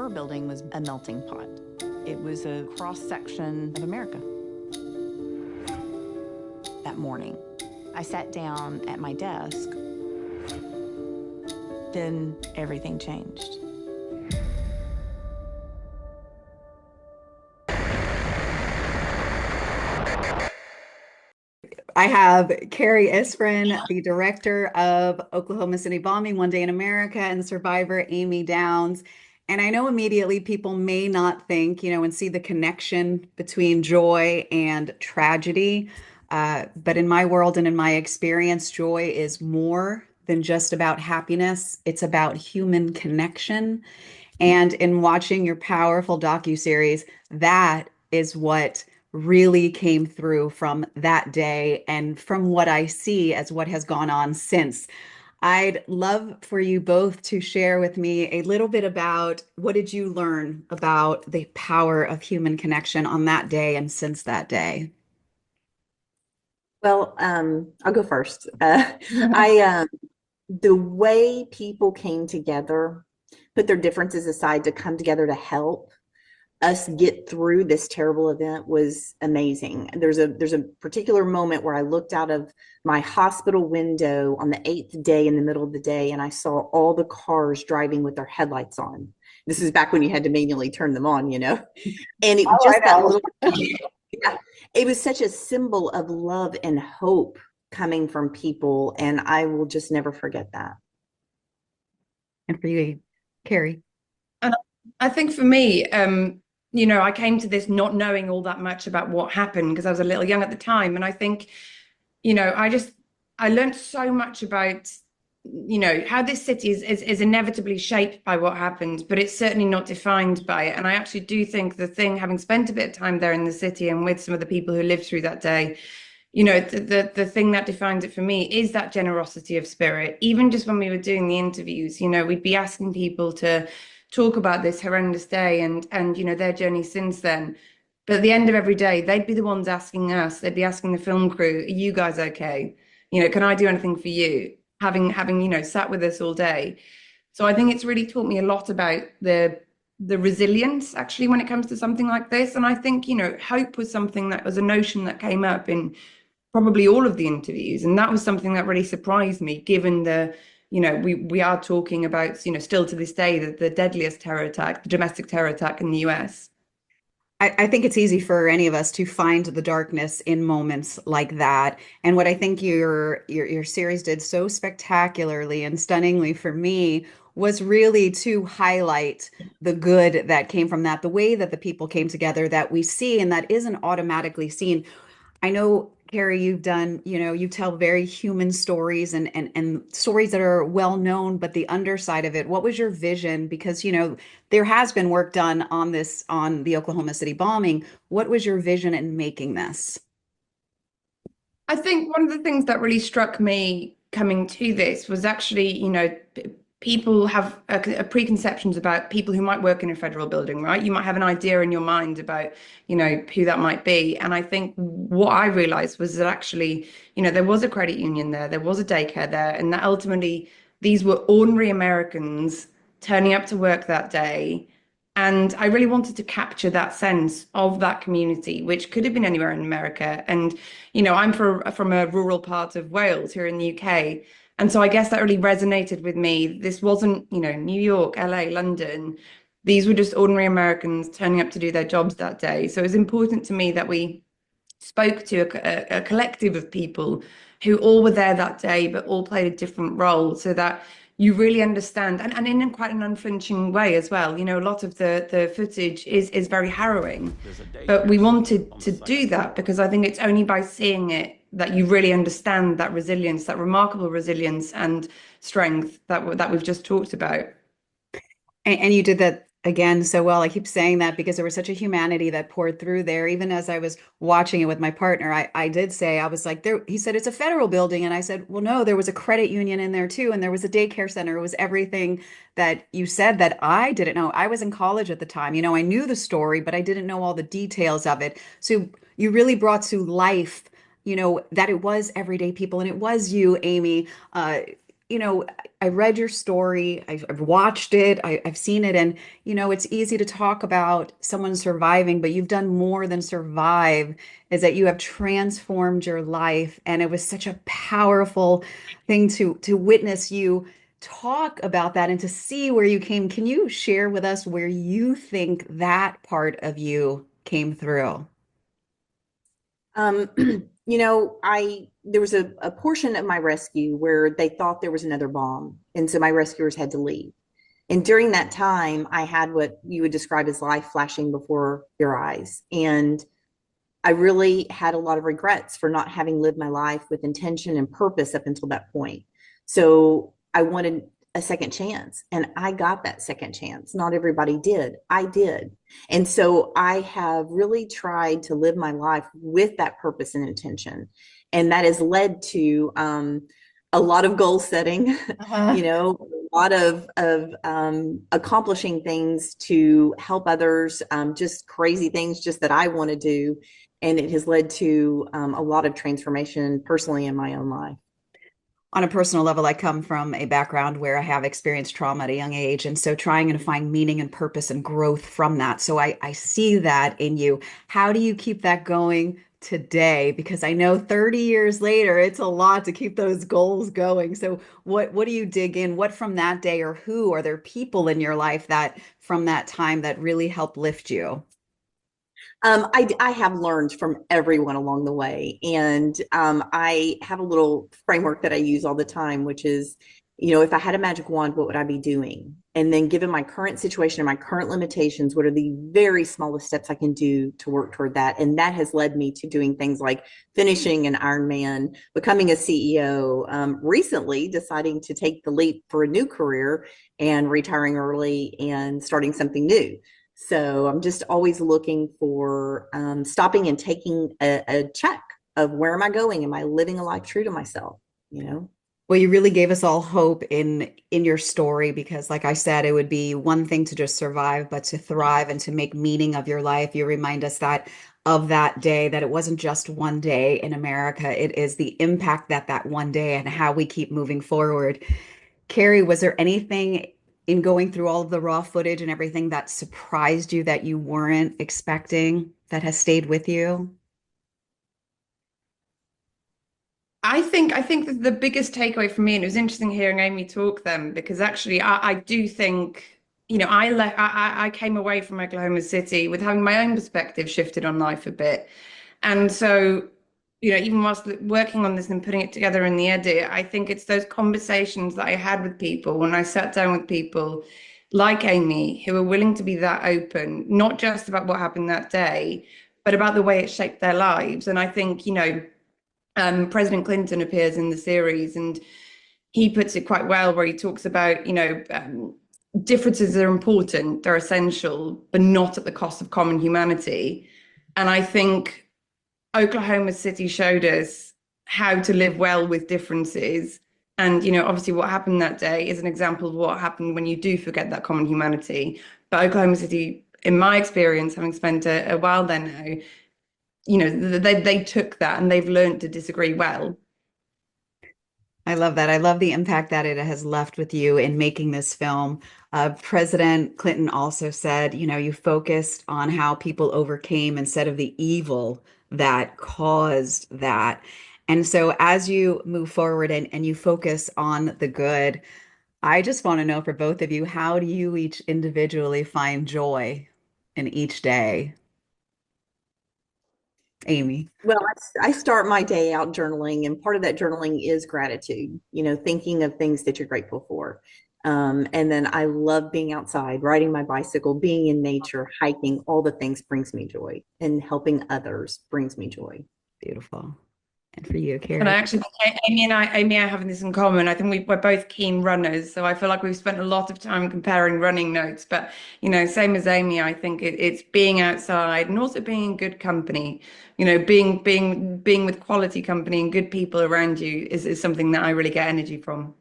our building was a melting pot. It was a cross-section of America. That morning, I sat down at my desk. Then everything changed. I have Ceri Isfryn, the director of Oklahoma City Bombing, One Day in America, and survivor Amy Downs. And I know immediately people may not think, and see the connection between joy and tragedy. But in my world and in my experience, joy is more than just about happiness. It's about human connection. And in watching your powerful docuseries, that is what really came through from that day and from what I see as what has gone on since. I'd love for you both to share with me a little bit about what did you learn about the power of human connection on that day and since that day? Well, I'll go first. I The way people came together, put their differences aside to come together to help us get through this terrible event was amazing. There's a particular moment where I looked out of my hospital window on the eighth day in the middle of the day, and I saw all the cars driving with their headlights on. This is back when you had to manually turn them on, and it Oh, I just that know. little yeah, it was such a symbol of love and hope coming from people, and I will just never forget that. And for you, Carrie. And I think for me, I came to this not knowing all that much about what happened because I was a little young at the time. And I think, I learned so much about, how this city is inevitably shaped by what happened, but it's certainly not defined by it. And I actually do think the thing, having spent a bit of time there in the city and with some of the people who lived through that day, the thing that defines it for me is that generosity of spirit. Even just when we were doing the interviews, we'd be asking people to talk about this horrendous day and their journey since then. But at the end of every day, they'd be the ones asking us, they'd be asking the film crew, are you guys okay? Can I do anything for you? Having sat with us all day. So I think it's really taught me a lot about the resilience actually when it comes to something like this. And I think, hope was something that was a notion that came up in probably all of the interviews. And that was something that really surprised me, given we are talking about, still to this day, the deadliest terror attack, the domestic terror attack in the US. I think it's easy for any of us to find the darkness in moments like that. And what I think your series did so spectacularly and stunningly for me was really to highlight the good that came from that, the way that the people came together that we see and that isn't automatically seen. I know, Carrie, you've done, you tell very human stories and stories that are well known, but the underside of it, what was your vision? Because, there has been work done on this, on the Oklahoma City bombing. What was your vision in making this? I think one of the things that really struck me coming to this was actually, people have preconceptions about people who might work in a federal building, right? You might have an idea in your mind about, who that might be. And I think what I realized was that actually, there was a credit union there was a daycare there, and that ultimately these were ordinary Americans turning up to work that day. And I really wanted to capture that sense of that community, which could have been anywhere in America. And, I'm from a rural part of Wales here in the UK. And so I guess that really resonated with me. This wasn't, New York, LA, London. These were just ordinary Americans turning up to do their jobs that day. So it was important to me that we spoke to a collective of people who all were there that day, but all played a different role so that you really understand, and in quite an unflinching way as well. A lot of the footage is very harrowing, but we wanted to do that because I think it's only by seeing it that you really understand that resilience, that remarkable resilience and strength that we've just talked about. And you did that again so well. I keep saying that because there was such a humanity that poured through there. Even as I was watching it with my partner, I did say, I was like, there, he said, it's a federal building. And I said, well, no, there was a credit union in there too. And there was a daycare center. It was everything that you said that I didn't know. I was in college at the time. I knew the story, but I didn't know all the details of it. So you really brought to life, that it was everyday people and it was you, Amy, I read your story, I've watched it, I've seen it, and it's easy to talk about someone surviving, but you've done more than survive, is that you have transformed your life. And it was such a powerful thing to witness you talk about that and to see where you came. Can you share with us where you think that part of you came through? Um, I there was a portion of my rescue where they thought there was another bomb, and so my rescuers had to leave. And during that time, I had what you would describe as life flashing before your eyes. And I really had a lot of regrets for not having lived my life with intention and purpose up until that point. So I wanted a second chance, and I got that second chance. Not everybody did. I did. And so I have really tried to live my life with that purpose and intention. And that has led to a lot of goal setting, Uh-huh. a lot of accomplishing things to help others, just crazy things just that I want to do. And it has led to a lot of transformation personally in my own life. On a personal level, I come from a background where I have experienced trauma at a young age. And so trying to find meaning and purpose and growth from that. So I see that in you. How do you keep that going today? Because I know 30 years later, it's a lot to keep those goals going. So what do you dig in? What from that day, or who are there people in your life that from that time that really helped lift you? I have learned from everyone along the way. And I have a little framework that I use all the time, which is, if I had a magic wand, what would I be doing? And then, given my current situation and my current limitations, what are the very smallest steps I can do to work toward that? And that has led me to doing things like finishing an Ironman, becoming a CEO, recently deciding to take the leap for a new career and retiring early and starting something new. So I'm just always looking for stopping and taking a check of where am I going? Am I living a life true to myself? You know? Well, you really gave us all hope in your story, because like I said, it would be one thing to just survive, but to thrive and to make meaning of your life. You remind us that of that day, that it wasn't just one day in America. It is the impact that that one day and how we keep moving forward. Carrie, was there anything in going through all of the raw footage and everything that surprised you that you weren't expecting that has stayed with you? I think that the biggest takeaway for me, and it was interesting hearing Amy talk then, because actually I do think, I came away from Oklahoma City with having my own perspective shifted on life a bit. And so, even whilst working on this and putting it together in the edit, I think it's those conversations that I had with people when I sat down with people like Amy, who are willing to be that open, not just about what happened that day, but about the way it shaped their lives. And I think, President Clinton appears in the series, and he puts it quite well, where he talks about, differences are important, they're essential, but not at the cost of common humanity. And I think Oklahoma City showed us how to live well with differences. And, obviously what happened that day is an example of what happened when you do forget that common humanity. But Oklahoma City, in my experience, having spent a while there now, they took that and they've learned to disagree well. I love that. I love the impact that it has left with you in making this film. President Clinton also said, you focused on how people overcame instead of the evil that caused that. And so as you move forward and you focus on the good, I just want to know for both of you, how do you each individually find joy in each day? Amy. Well, I start my day out journaling, and part of that journaling is gratitude, thinking of things that you're grateful for. And then I love being outside, riding my bicycle, being in nature, hiking, all the things brings me joy, and helping others brings me joy. Beautiful. And for you, And I Carrie. actually think Amy and I having this in common. I think we're both keen runners, so I feel like we've spent a lot of time comparing running notes. But same as Amy, I think it's being outside and also being in good company. Being with quality company and good people around you is something that I really get energy from.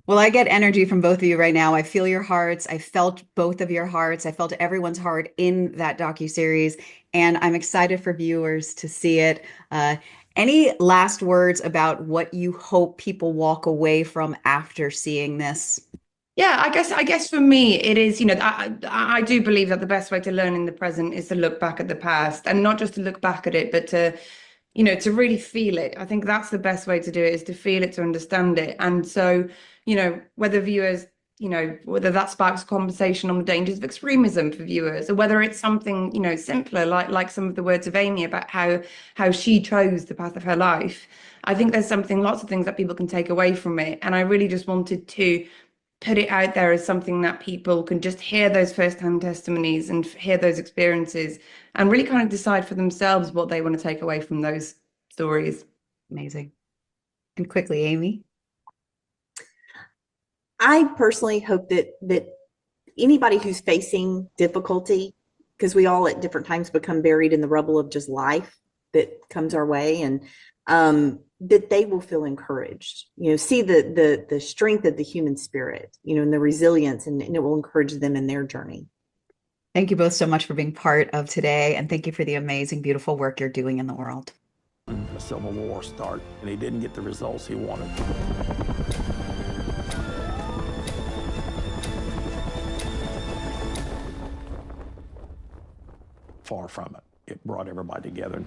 Well, I get energy from both of you right now. I feel your hearts. I felt both of your hearts. I felt everyone's heart in that docuseries, and I'm excited for viewers to see it. Any last words about what you hope people walk away from after seeing this? Yeah, I guess for me it is, I do believe that the best way to learn in the present is to look back at the past, and not just to look back at it, but to really feel it. I think that's the best way to do it, is to feel it, to understand it. And so, whether viewers, whether that sparks conversation on the dangers of extremism for viewers, or whether it's something, simpler, like some of the words of Amy about how she chose the path of her life. I think there's lots of things that people can take away from it. And I really just wanted to put it out there as something that people can just hear those firsthand testimonies and hear those experiences and really kind of decide for themselves what they want to take away from those stories. Amazing. And quickly, Amy. I personally hope that anybody who's facing difficulty, because we all at different times become buried in the rubble of just life that comes our way, and that they will feel encouraged, see the strength of the human spirit, and the resilience, and it will encourage them in their journey. Thank you both so much for being part of today, and thank you for the amazing, beautiful work you're doing in the world. The Civil War start, and he didn't get the results he wanted. Far from it. It brought everybody together.